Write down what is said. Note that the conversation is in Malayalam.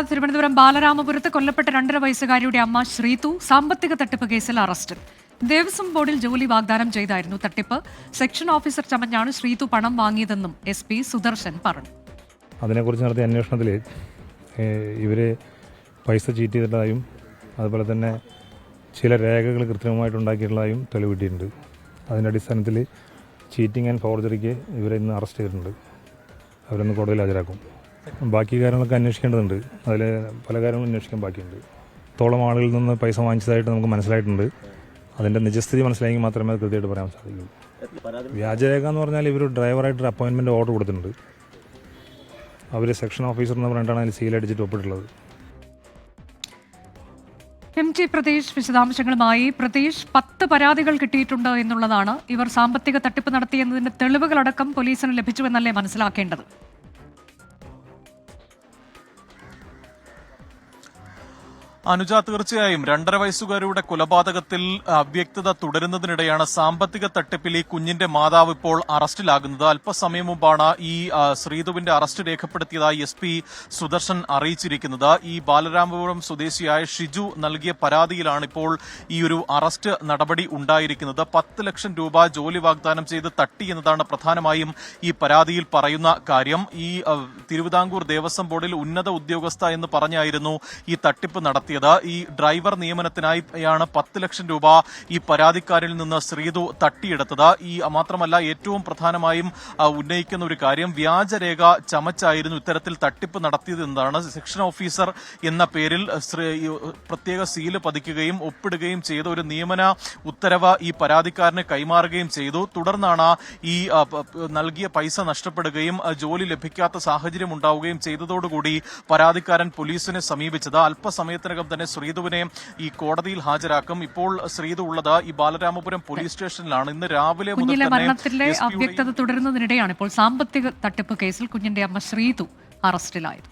തിരുവനന്തപുരം ബാലരാമപുരത്ത് കൊല്ലപ്പെട്ട 2.5 വയസ്സുകാരിയുടെ അമ്മ ശ്രീതു സാമ്പത്തിക തട്ടിപ്പ് കേസിൽ അറസ്റ്റിൽ. ദേവസ്വം ബോർഡിൽ ജോലി വാഗ്ദാനം ചെയ്തായിരുന്നു തട്ടിപ്പ്. സെക്ഷൻ ഓഫീസർ ചമഞ്ഞാണ് ശ്രീതു പണം വാങ്ങിയതെന്നും SP സുദർശൻ പറഞ്ഞു. അതിനെക്കുറിച്ച് നടത്തിയ അന്വേഷണത്തിൽ ഇവർ പൈസ ചീറ്റ് ചെയ്തിട്ടതായും അതുപോലെ തന്നെ ചില രേഖകൾ കൃത്രിമമായിട്ടുണ്ടാക്കിയിട്ടുള്ളതായും തെളിവ് കിട്ടിയിട്ടുണ്ട്. അതിൻ്റെ അടിസ്ഥാനത്തിൽ ചീറ്റിംഗ് ആൻഡ് ഫോർജറിക്ക് ഇവരെ ഇന്ന് അറസ്റ്റ് ചെയ്തിട്ടുണ്ട്. അവരൊന്ന് കോടതിയിൽ ഹാജരാക്കും. ബാക്കി കാര്യങ്ങളൊക്കെ അന്വേഷിക്കേണ്ടതുണ്ട്. അതിൽ പല കാര്യങ്ങളും അന്വേഷിക്കാൻ ബാക്കിയുണ്ട്. ത്തോളം ആളുകളിൽ നിന്ന് പൈസ വാങ്ങിച്ചതായിട്ട് നമുക്ക് മനസ്സിലായിട്ടുണ്ട്. അതിൻ്റെ നിജസ്ഥിതി മനസ്സിലായെങ്കിൽ മാത്രമേ അത് കൃത്യമായിട്ട് പറയാൻ സാധിക്കൂ. വ്യാജരേഖ എന്ന് പറഞ്ഞാൽ ഇവർ ഡ്രൈവറായിട്ടൊരു അപ്പോയിൻമെൻറ്റ് ഓർഡർ കൊടുത്തിട്ടുണ്ട്. അവർ സെക്ഷൻ ഓഫീസർ എന്ന് പറഞ്ഞിട്ടാണ് അതിൽ സീലടിച്ചിട്ട് ഒപ്പിട്ടുള്ളത്. MT പ്രതീഷ് വിശദാംശങ്ങളുമായി. പ്രതീഷ്, 10 പരാതികൾ കിട്ടിയിട്ടുണ്ട് എന്നുള്ളതാണ്. ഇവർ സാമ്പത്തിക തട്ടിപ്പ് നടത്തിയെന്നതിന്റെ തെളിവുകളടക്കം പോലീസിന് ലഭിച്ചുവെന്നല്ലേ മനസ്സിലാക്കേണ്ടത്? അനുജ, തീർച്ചയായും 2.5 വയസ്സുകാരിയുടെ കൊലപാതകത്തിൽ അവ്യക്തത തുടരുന്നതിനിടെയാണ് സാമ്പത്തിക തട്ടിപ്പിൽ ഈ കുഞ്ഞിന്റെ മാതാവ് ഇപ്പോൾ അറസ്റ്റിലാകുന്നത്. അല്പസമയം മുമ്പാണ് ഈ ശ്രീതുവിന്റെ അറസ്റ്റ് രേഖപ്പെടുത്തിയതായി SP സുദർശൻ അറിയിച്ചിരിക്കുന്നത്. ഈ ബാലരാമപുരം സ്വദേശിയായ ഷിജു നൽകിയ പരാതിയിലാണ് ഇപ്പോൾ ഈ ഒരു അറസ്റ്റ് നടപടി ഉണ്ടായിരിക്കുന്നത്. 10 ലക്ഷം രൂപ ജോലി വാഗ്ദാനം ചെയ്ത് തട്ടി എന്നതാണ് പ്രധാനമായും ഈ പരാതിയിൽ പറയുന്ന കാര്യം. ഈ തിരുവിതാംകൂർ ദേവസ്വം ബോർഡിൽ ഉന്നത ഉദ്യോഗസ്ഥ എന്ന് പറഞ്ഞായിരുന്നു ഈ തട്ടിപ്പ് നടത്തിയത്. ഈ ഡ്രൈവർ നിയമനത്തിനായാണ് 10 ലക്ഷം രൂപ ഈ പരാതിക്കാരിൽ നിന്ന് ശ്രീതു തട്ടിയെടുത്തത്. ഈ മാത്രമല്ല, ഏറ്റവും പ്രധാനമായും ഉന്നയിക്കുന്ന ഒരു കാര്യം, വ്യാജരേഖ ചമച്ചായിരുന്നു ഇത്തരത്തിൽ തട്ടിപ്പ് നടത്തിയത് എന്നതാണ്. സെക്ഷൻ ഓഫീസർ എന്ന പേരിൽ പ്രത്യേക സീല് പതിക്കുകയും ഒപ്പിടുകയും ചെയ്ത ഒരു നിയമന ഉത്തരവ് ഈ പരാതിക്കാരന് കൈമാറുകയും ചെയ്തു. തുടർന്നാണ് ഈ നൽകിയ പൈസ നഷ്ടപ്പെടുകയും ജോലി ലഭിക്കാത്ത സാഹചര്യം ഉണ്ടാവുകയും ചെയ്തതോടുകൂടി പരാതിക്കാരൻ പോലീസിനെ സമീപിച്ചത്. അല്പസമയത്തിനകം തന്നെ ശ്രീതുവിനെ ഈ കോടതിയിൽ ഹാജരാക്കും. ഇപ്പോൾ ശ്രീതു ഉള്ളത് ഈ ബാലരാമപുരം പോലീസ് സ്റ്റേഷനിലാണ്. ഇന്ന് രാവിലെ മുതൽ മരണത്തിലെ അവ്യക്തത തുടരുന്നതിനിടെയാണ് ഇപ്പോൾ സാമ്പത്തിക തട്ടിപ്പ് കേസിൽ കുഞ്ഞിന്റെ അമ്മ ശ്രീതു അറസ്റ്റിലായത്.